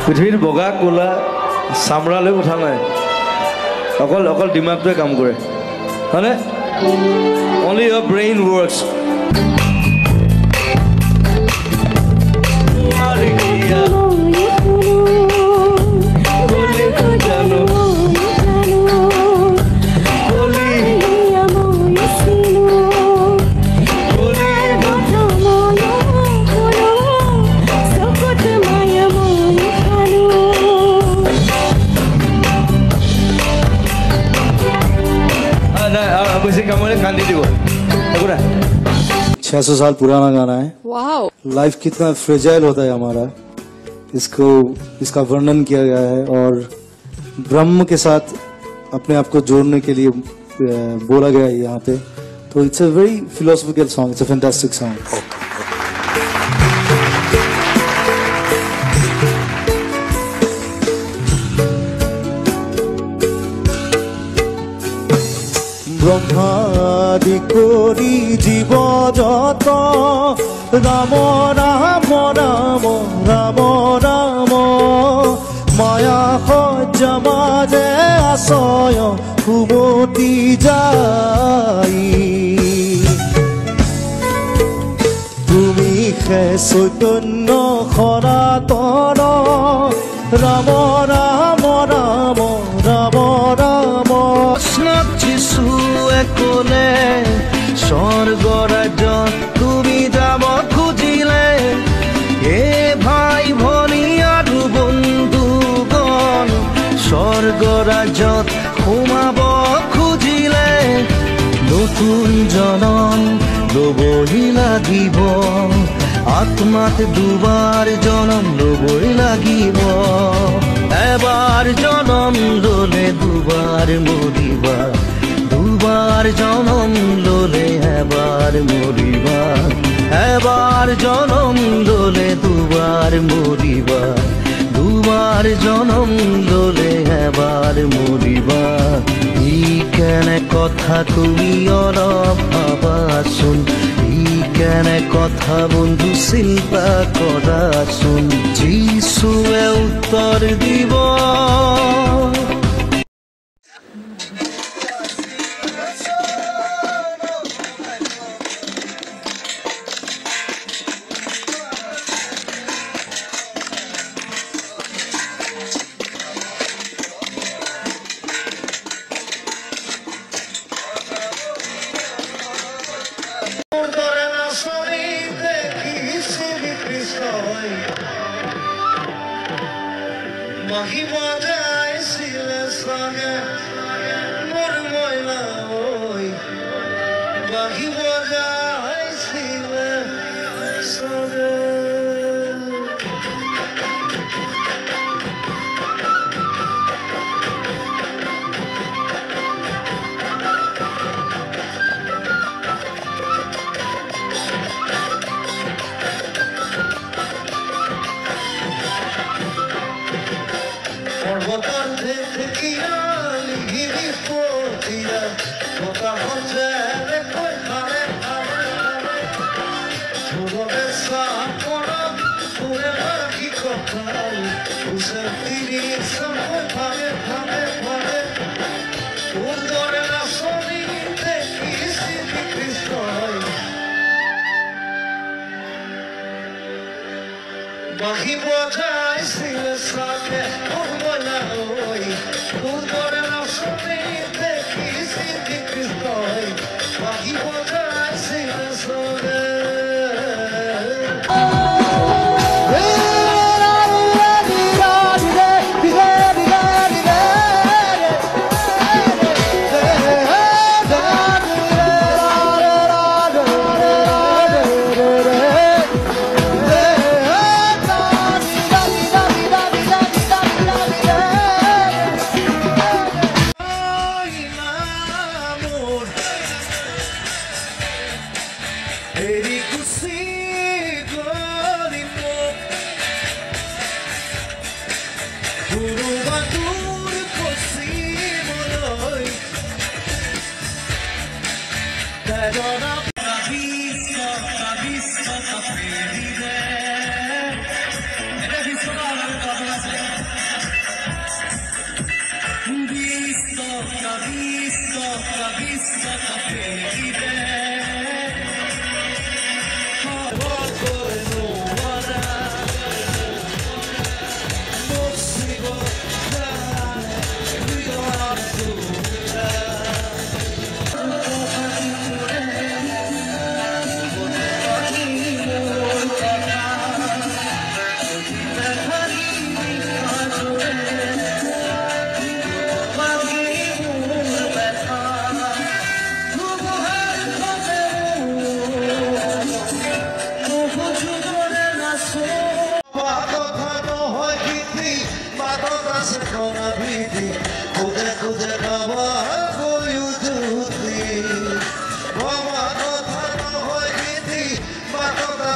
পৃথিৱীৰ বগা কোলা চামৰালৈ উঠা নাই অকল দিমাগটোৱে কাম কৰে হয়নে only your brain works कांदी दिवो 600 साल पुराना गाना है वाओ लाइफ कितना फ्रेजाइल होता है हमारा इसका वर्णन किया गया है और ब्रह्म के साथ अपने आप को जोड़ने के लिए बोला गया है यहाँ पे, तो it's a very philosophical song, it's a fantastic song. ব্রহ্মাদি করি জীব যত রাম রাম রাম রাম রাম মায়া সজ্জা মাজে আশয় সুমতি যাই তুমি হে চৈতন্য সনাতন ৰাম ৰাম ৰাম ৰাম ৰাম যিশুৱে ক'লে স্বৰ্গৰাজ্য তুমি যাব খুজিলে এ ভাই ভনী আৰু বন্ধুগণ স্বৰ্গৰাজ্যত সোমাব খুজিলে নতুন জনম ল'বই লাগিব আত্মাত দুবাৰ জনম ল'বই লাগিব এবাৰ জনম ল'লে দুবাৰ মৰিবা দুবাৰ জনম ল'লে এবাৰ মৰিবা এবাৰ জনম ল'লে দুবাৰ মৰিবা দুবাৰ জনম ল'লে এবাৰ মৰিবা ই কেনে কথা তুমি অলপ ভাবাচোন ই কেনে কথা বন্ধু চিন্তা কৰাচোন যিশুৱে উত্তৰ দিব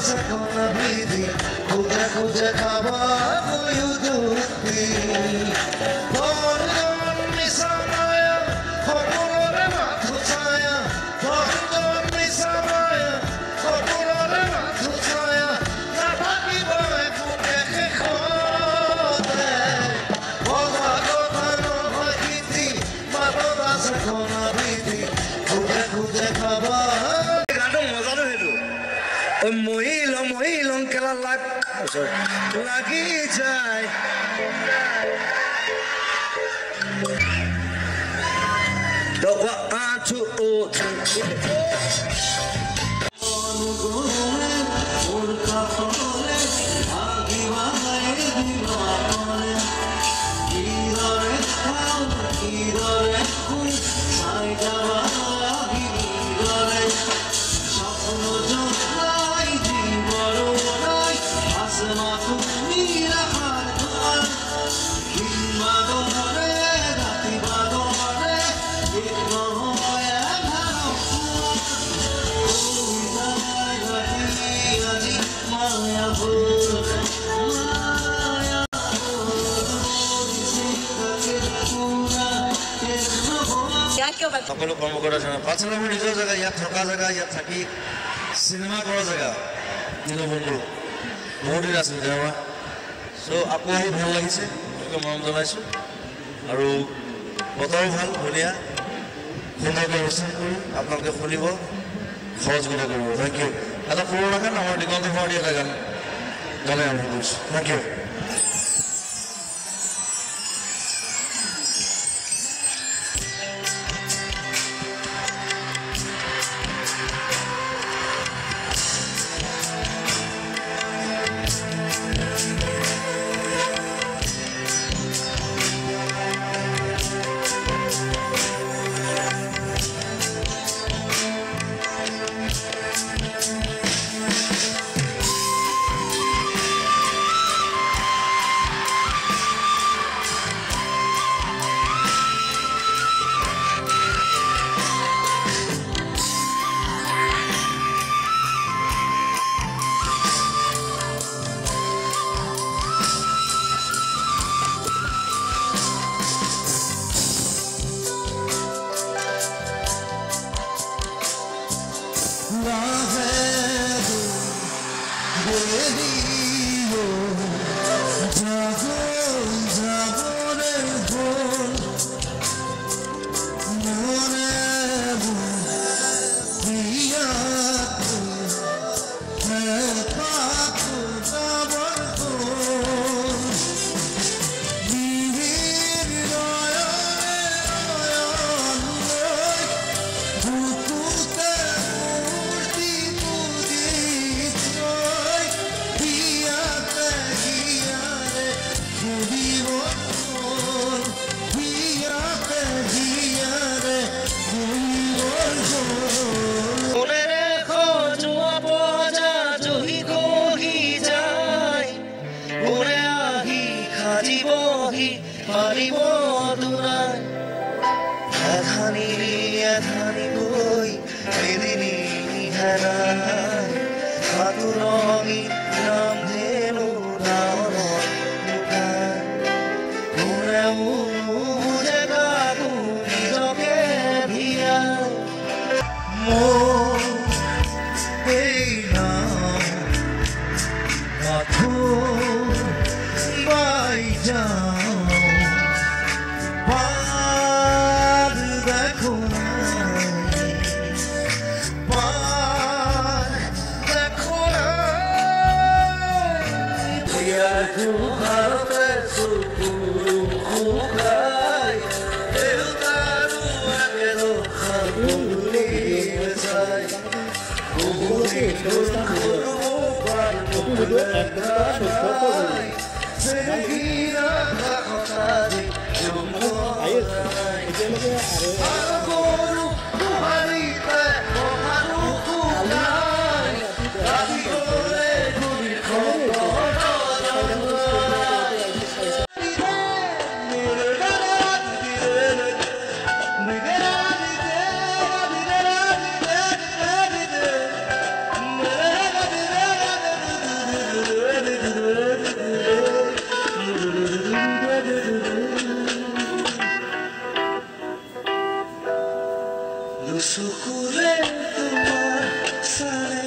sakona bidi kuja kuja khaba yudukti Bondon misamaya khopulore mathu chaya Bondon misamaya khopulore mathu chaya na thakiba ekute khode Boga kotha nohoy kiti matoda sakona bidi kuja kuja khaba Mohilong kela lagi jai Doa atu utu সকলো কৰ্মকৰ্তা আছে পাছলৈ মোৰ নিজৰ জেগা ইয়াত থকা জেগা ইয়াত থাকি চিনেমা কৰা জেগা নীলবন্ধু বহুত দিন আছিল তেনেকুৱা চ' আকৌ আহি ভাল লাগিছে মৰম জনাইছোঁ আৰু বতৰো ভাল ধুনীয়া সুন্দৰকৈ অনুষ্ঠান কৰি আপোনালোকে শুনিব সহযোগিতা কৰিব থেংক ইউ এটা পুৰণা গান আমাৰ দিগন্ত ভাৰতী এটা গান গানে আৰম্ভ কৰিছোঁ থেংক ইউ দুচকুৰে তোমাৰ চালে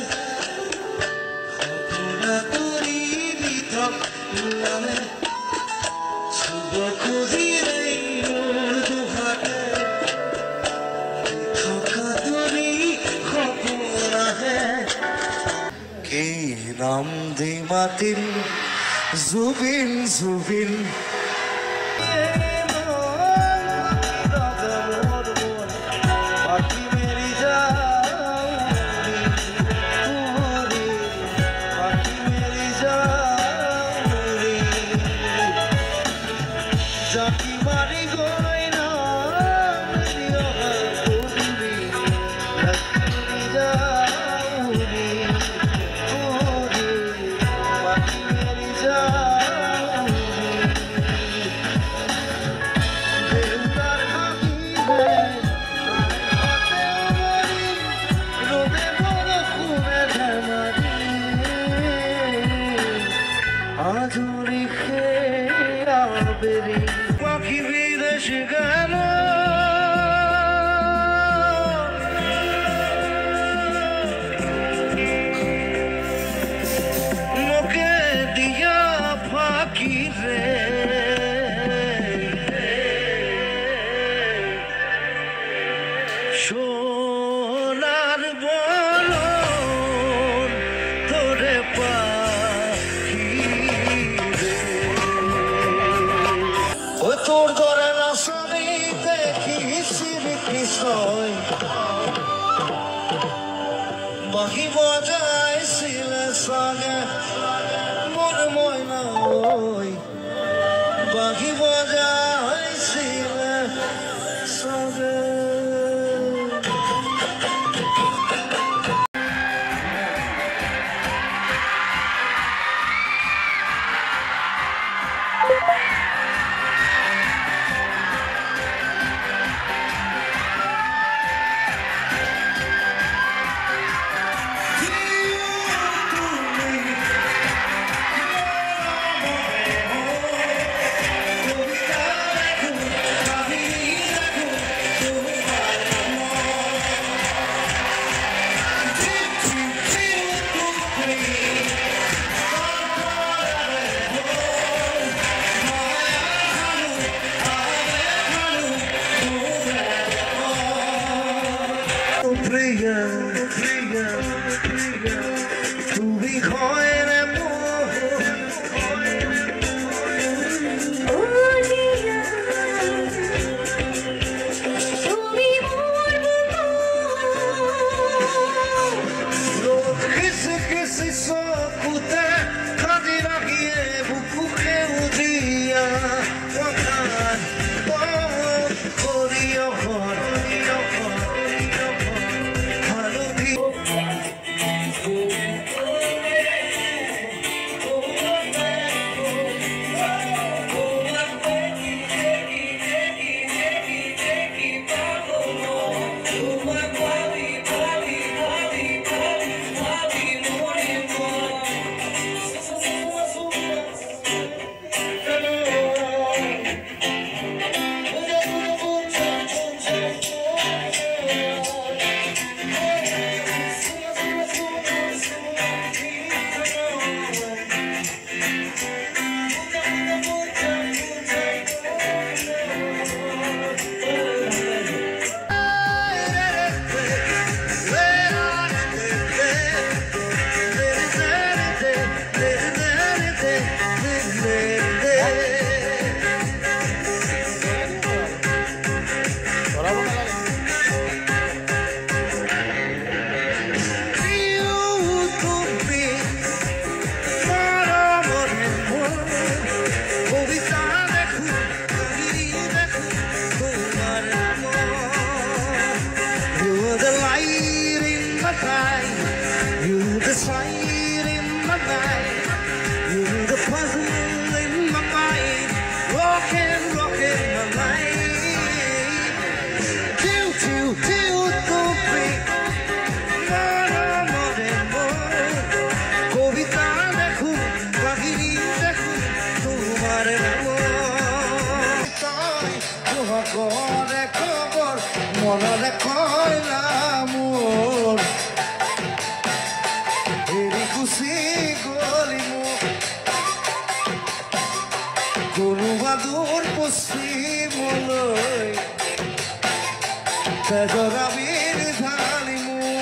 সপোনা তৰি ভিতৰত ওলালে চুব খুজিলে মোৰ দুহাতে থকা তৰি সপোন আহে কি নাম দি মাতিম জুবিন জুবিন পাখি বিদেশ গেল মুখে দিয়া ফাঁকি রে সোনার বল তোরে পাখি ও তোর ঘরে রাসানি দেখিছির কৃষ্ণই বাহি বজাইছিলে সঙ্গে মন ময়না ওই বাহি বজাইছিলে সঙ্গে তুমি হয় রে কিসি কিসি সকুতে খাদি রাখিয়ে বুকু খেউ দিয়া করিও You're the fire in my mind. You're the puzzle in my mind. Rockin' my mind. Till, to break. More than more. Kovita dekhu, kahini dekhu, tumhare amor. Tuhako dekho, মনৰে কইলা মোৰ এৰি গুচি গলি মোক কোনোবা দূৰ পশ্চিমলৈ তেজৰ আবিৰ ঢালি মোৰ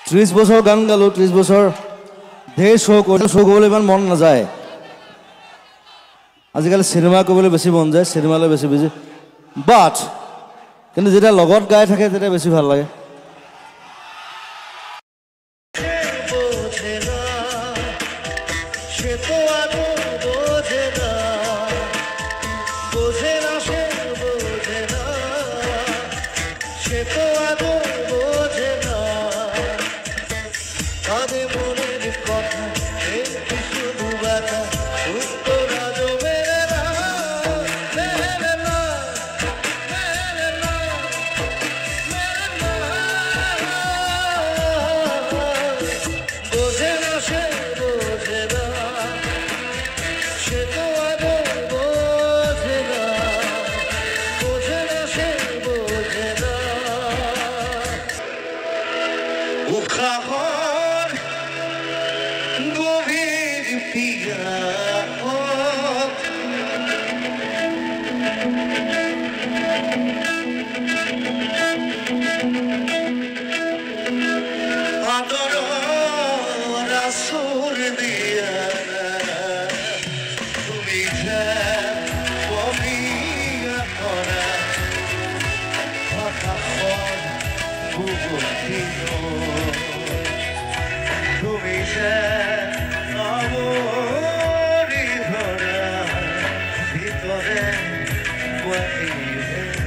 ত্ৰিশ বছৰ গান গালো 30 বছৰ ধেৰ শ্ব' কৰিবলৈ ইমান মন নাযায় আজিকালি চিনেমা কৰিবলৈ বেছি মন যায় চিনেমালৈ বেছি বেছি বাট কিন্তু যেতিয়া লগত গাই থাকে তেতিয়া বেছি ভাল লাগে What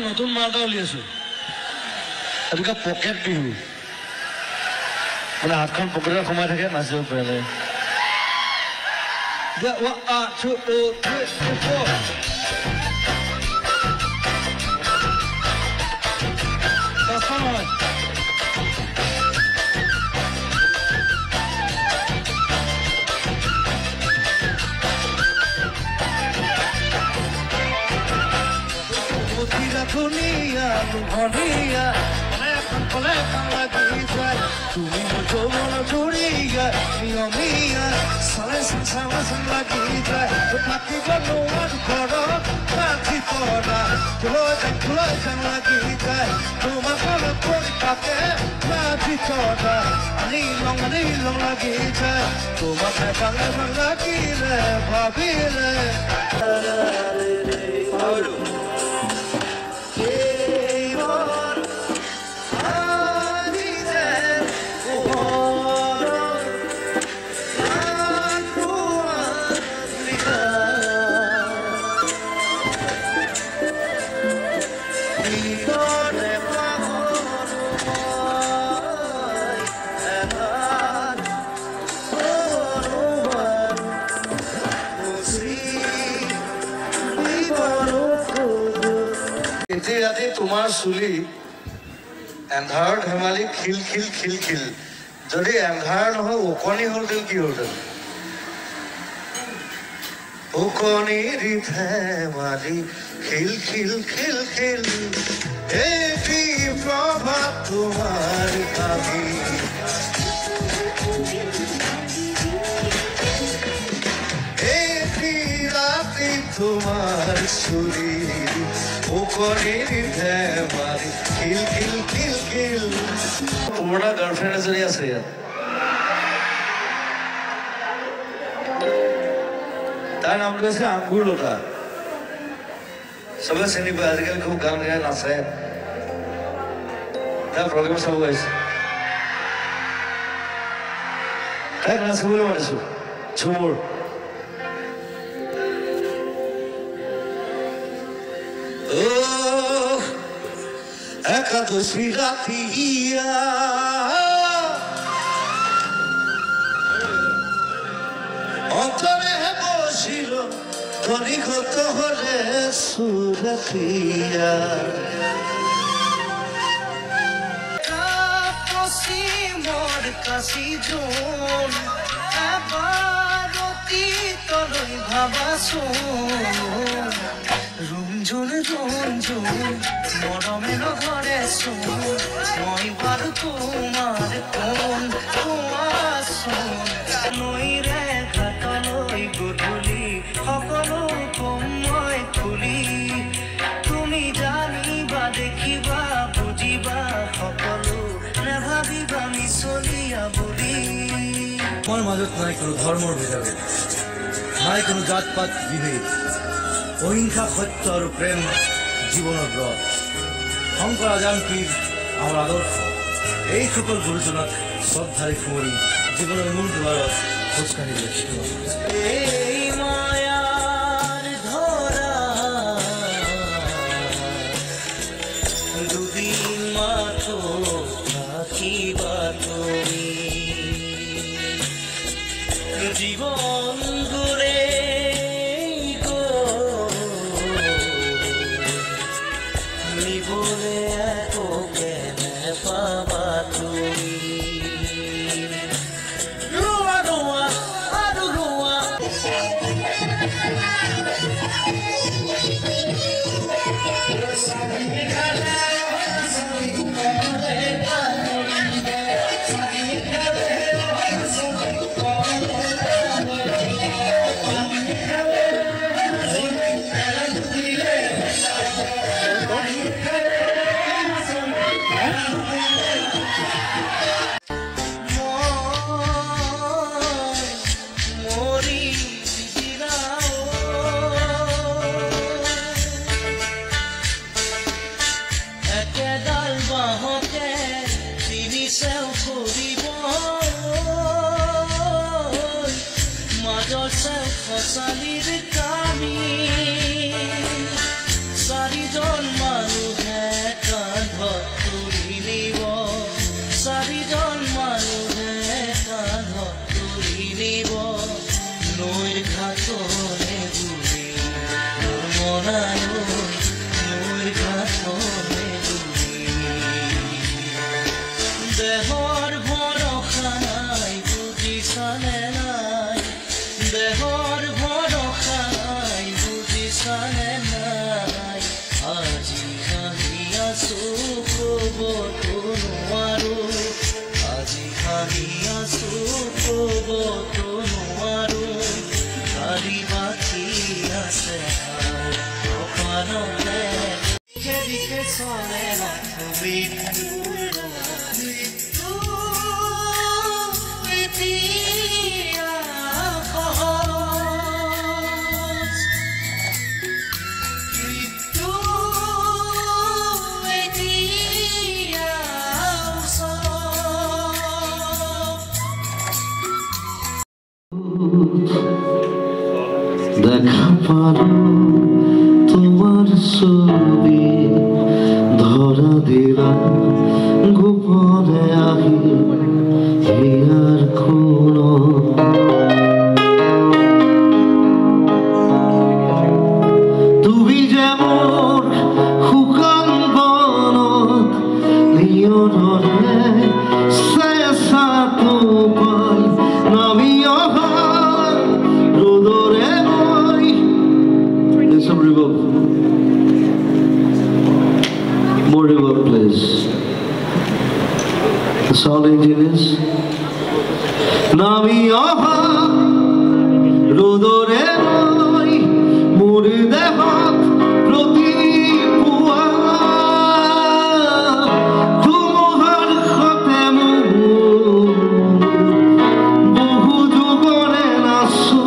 নতুন মালটা উলিয়াইছো এনেকুৱা পকেট বিহু মানে হাতখন পকেটত সোমাই থাকে নাচিব পাৰে Dunia, dunia, lekan lagi saya. Tumi mencoba dunia, mia, saling sama lagi saya. Tetapi kalau korok, mati korok, keluarkan lagi saya. Cuma kalau pun pakai mati korok, nilong lagi saya. Cuma kalau lagi babile. তোমাৰ চুলি এন্ধাৰ ধেমালি খিল খিল খিল খিল যদি এন্ধাৰ নহয় ওকণি হলতেন কি হলতেন ফুকনিৰ ধেমালি খিল খিল খিল খিল এটি প্ৰভাত তোমাৰ কালি এটি ৰাতি তোমাৰ চুলি ফুকনিৰ ধেমালি খিল খিল খিল খিল পুৰণা গাৰ্লফ্ৰেণ্ড এজনী আছে ইয়াত তার নাম হচ্ছে আঙ্গুর লতা সবাই চিনি পায় আজিকালি খুব গান গায় নাচে তার প্রোগ্রাম চাব গাইছে তাইক নাচিবলৈ মাতিছো ঝুমুৰ একাদশী ৰাতিয়া অন্তৰে বসিল তনিগত হলে সুৰাতিয়া পশ্চিমৰ কাশী জোন এবাৰ অতীতলৈ ভাবাচোন ৰুমঝুন ৰুমঝুন মৰমে নধৰেচোন মই বাৰু তোমাৰ কোন কোৱাচোন নৈৰে ঘাটলৈ গধূলি সকলো কম মই খুলি তুমি জানিবা দেখিবা বুজিবা সকলো নেভাবিবা মিছলীয়া বুলি আমার মাজত নাই কোনো ধর্মর ভেদাভেদ নাই কোনো জাতপাত বিভেদ অহিংসা সত্য আৰু প্ৰেম জীৱনৰ ব্ৰত শংকৰ আজানপীৰ আমাৰ আদৰ্শ এই সকল গুৰুজনাক শ্ৰদ্ধাৰে সুমৰি জীৱনৰ মূল দুৱাৰত খোজকাঢ়ি লৈছিলোঁ এই মায়াৰ ধৰা দুদিন মাথো থাকিবা তুমি জীবন ঘুৰে নিবলে একো কেনে পাবা তুমি ৰোয়া ৰোয়া আৰো ৰোয়া খচালিৰ কামি চাৰিজন মানুহে কান্ধত তুলি নিব চাৰিজন মানুহে কান্ধত তুলি নিব নৈৰ ঘাটলে বুৰি মনায় নৈৰ ঘাটলে বুৰি দেহৰ ভৰসা নাই বুজিছানে নাই দেহৰ ভৰসা নাই বুজিছানে নাই আজি হাঁহি আছো ক'বতো নোৱাৰো আজি হাঁহি আছো ক'বতো নোৱাৰো কালি বাকী আছে কপালতে খেদিকে চলে মৃত্যু দেখা পালো তোমার ছবি ধরা দিলা গোপনে আহি হিয়ার কোন তুমি যেমন শুকান বনত নিয়নৰে চেঁচাটো পাই নামি অহা ৰ'দৰে মই solid it is. Nami oha rodore noi murde hot proti pua tumohar khote mu bohu jugore nasu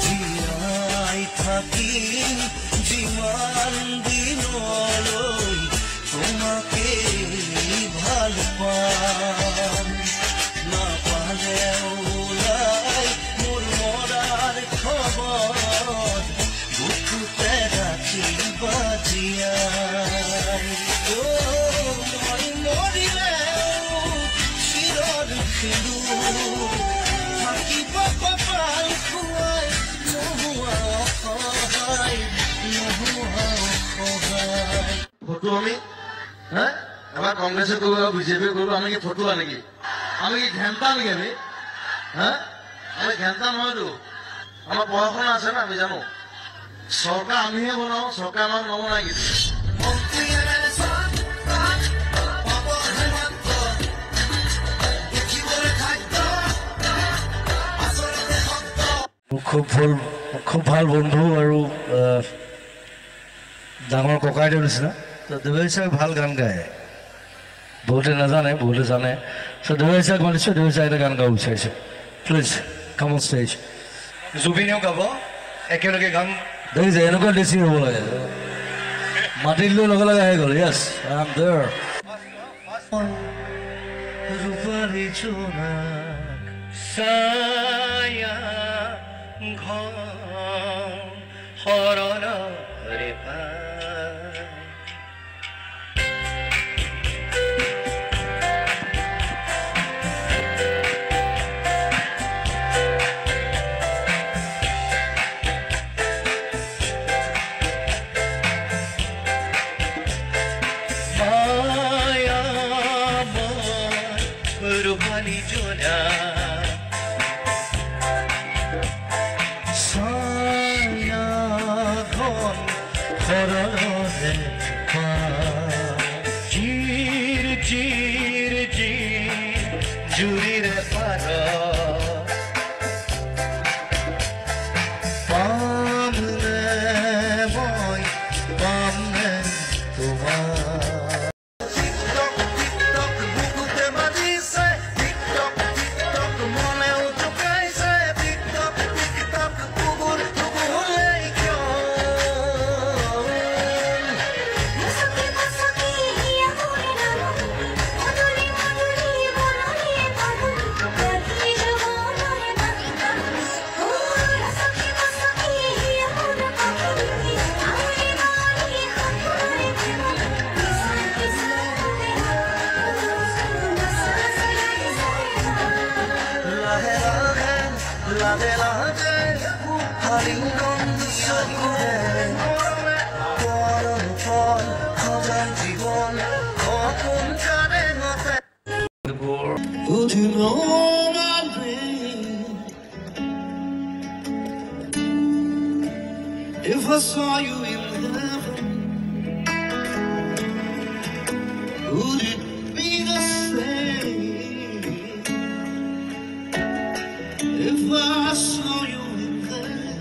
জিয়াই থাকিম যিমান দিনলৈ তোমাকে ভাল পাম নাপালে ওলাই মোৰ মৰাৰ খবৰ বুকুতে ৰাখিবা জীয়াই মই মৰিলেও চিৰৰ খেলো থাকিব কপাল খুৱাই নোহোৱা সহায় ফটো আমি হ্যাঁ এবার কংগ্রেসে করবো বিজেপি করবো আমি কি ফটুয়া নাকি আমি কি ঘেন্টা নাকি আমি হ্যাঁ আমি ঘেন্টা নহয় তো আমার পড়াশোনা আছে না আমি জানো সরকার আমিহে বনাও সরকার আমাক নবনাই কিন্তু খুব ভাল বন্ধু আৰু ডাঙৰ ককাইদেউৰ নিচিনা তো দেৱাশীয়ে ভাল গান গায় বহুতে নাজানে বহুতে জানে তো দেৱাশীক মাতিছোঁ দেৱাশীয়ে এটা গান গাব বিচাৰিছে প্লিজ কাম অন ষ্টেজ জুবিনেও গাব একেলগে গান দেখিছে এনেকুৱা দেশী হ'ব লাগে মাতি দিলেও লগে লগে আহি গ'ল য়েছ আই এম দেয়াৰ ৰূপালী চোনাক ছায়া ঘন হৰণৰে পায় ৰূপালী চোনাক ছায়া ঘন হৰণৰে পায় চিৰ চিৰ চিৰ জুৰিৰে পাৰ পামনে মই পামনে তোমাৰ লাহে লাহে হাৰিংগন চকুৰে পৰম ফল সজাই জীৱন সপোন জানে মতে Would you know my dream if I saw you in heaven? Would it be the same if I saw you in heaven?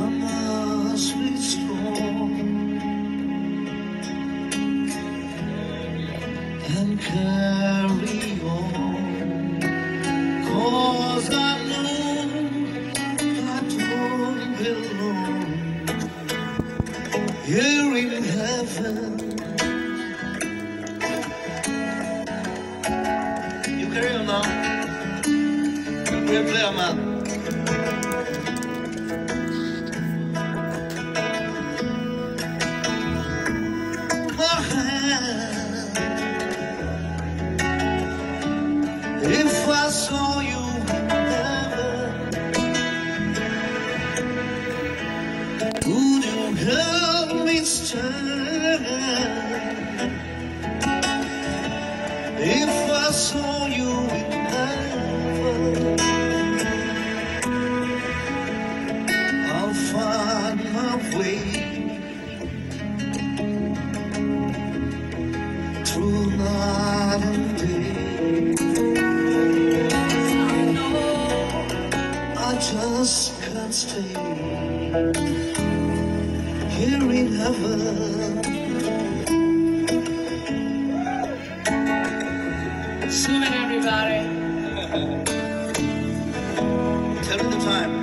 I must be strong and carry on, 'cause I know I don't belong here in heaven. You carry on now. You great player, man. My hand, if I saw you ever, would you help me stand? If I saw you in heaven, I'll find my way just can't stay here in heaven. Sing it, everybody. Tell me the time.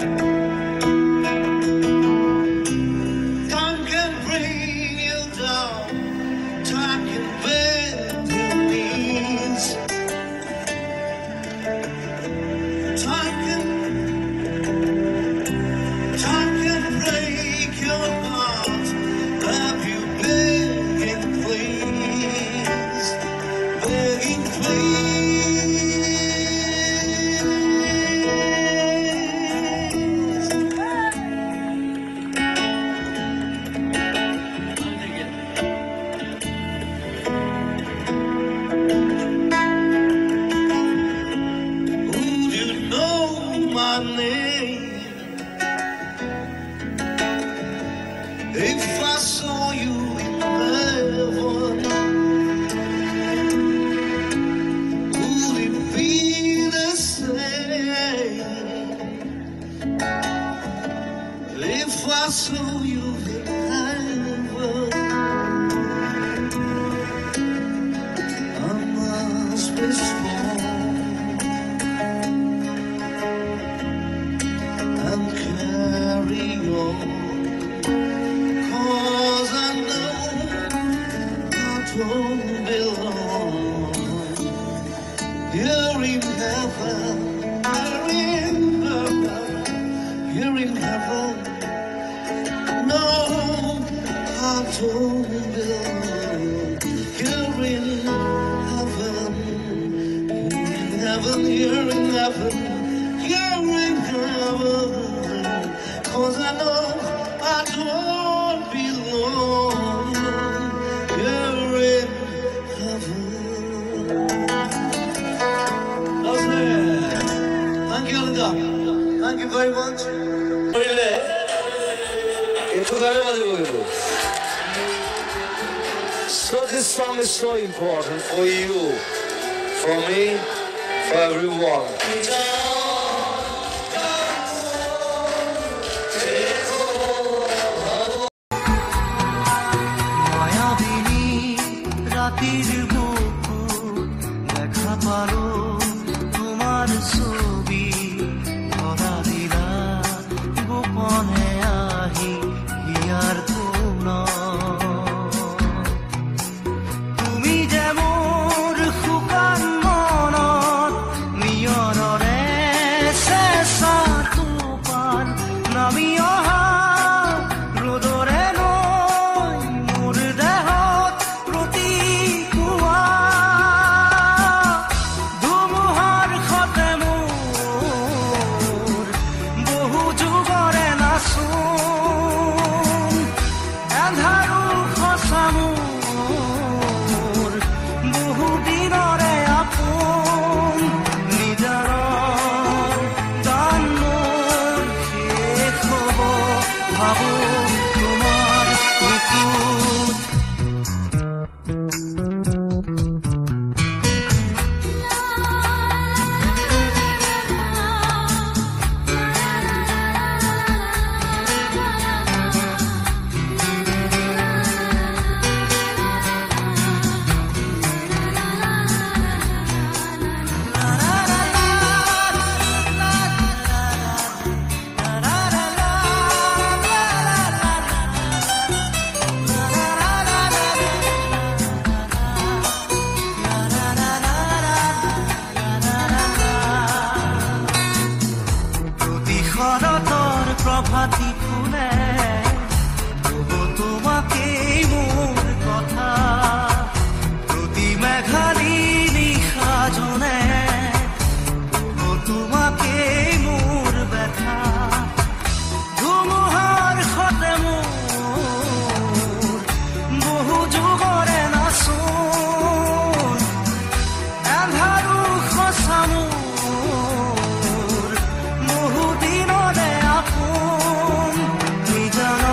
Time can bring you down, time can bend your knees, time can break your heart, have you begging please, begging please. Would you know my name if I saw you in heaven? Would it be the same if I saw you in heaven? I must be strong and carry on, 'cause I know I don't belong here in heaven, here in heaven. No, I don't belong here in heaven, here in heaven, here in heaven. 'Cause I know I don't belong here in heaven. That's it. Thank you, Linda. Thank you very much. So this song is so important for you, for me, for everyone. মায়াবিনী রাতের বুকুর দেখা পারো তোমার ছবি ধরা দিলা গোপনে আহি হিয়ার কোন তুমি যে মোর শুকান মনত নিয়ৰৰে চেঁচা টোপাল নামি অহা ৰ'দৰে নৈ মোৰ দেহত প্ৰতিকুৱা ধুমুহাৰ সতে মোৰ বহু যুগৰে নাচোন এন্ধাৰো সঁচা মোৰ বহু দিনৰে আপোন নিজাৰৰ গান মোৰ শেষ হ'ব ভাবো তোমাৰ বুকুত শৰতৰ প্ৰভাতী ফুলে কব তোমাকেই মোৰ কথা প্ৰতি মেঘালী নিশা জনে কব তোমাকেই মোৰ ব্যথা ধুমুহাৰ সতে মোৰ বহু যুগৰে নাচোন এন্ধাৰো সঁচা মোৰ বহু দিনৰে আপোন নিজান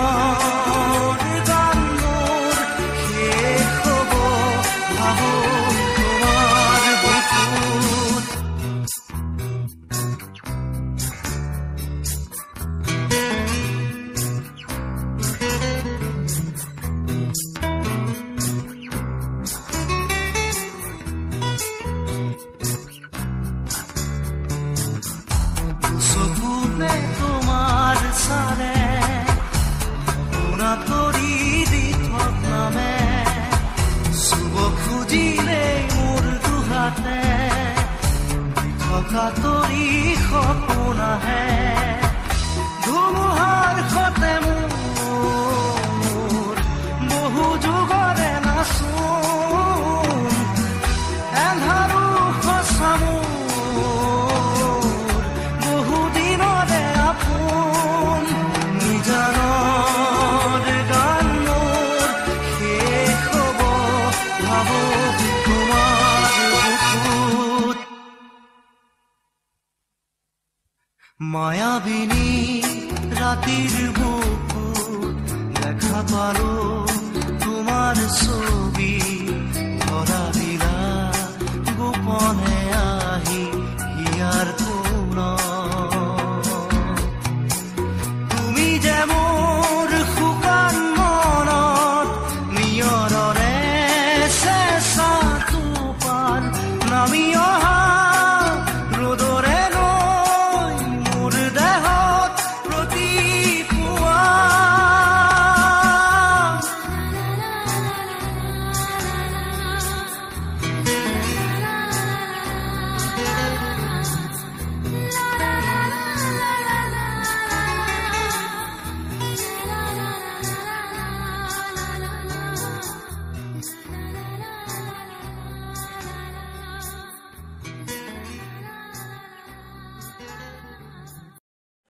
ৰাতিৰ বুকু দেখা পালো তোমাৰ ছবি ধৰা দিলা গোপনে আহি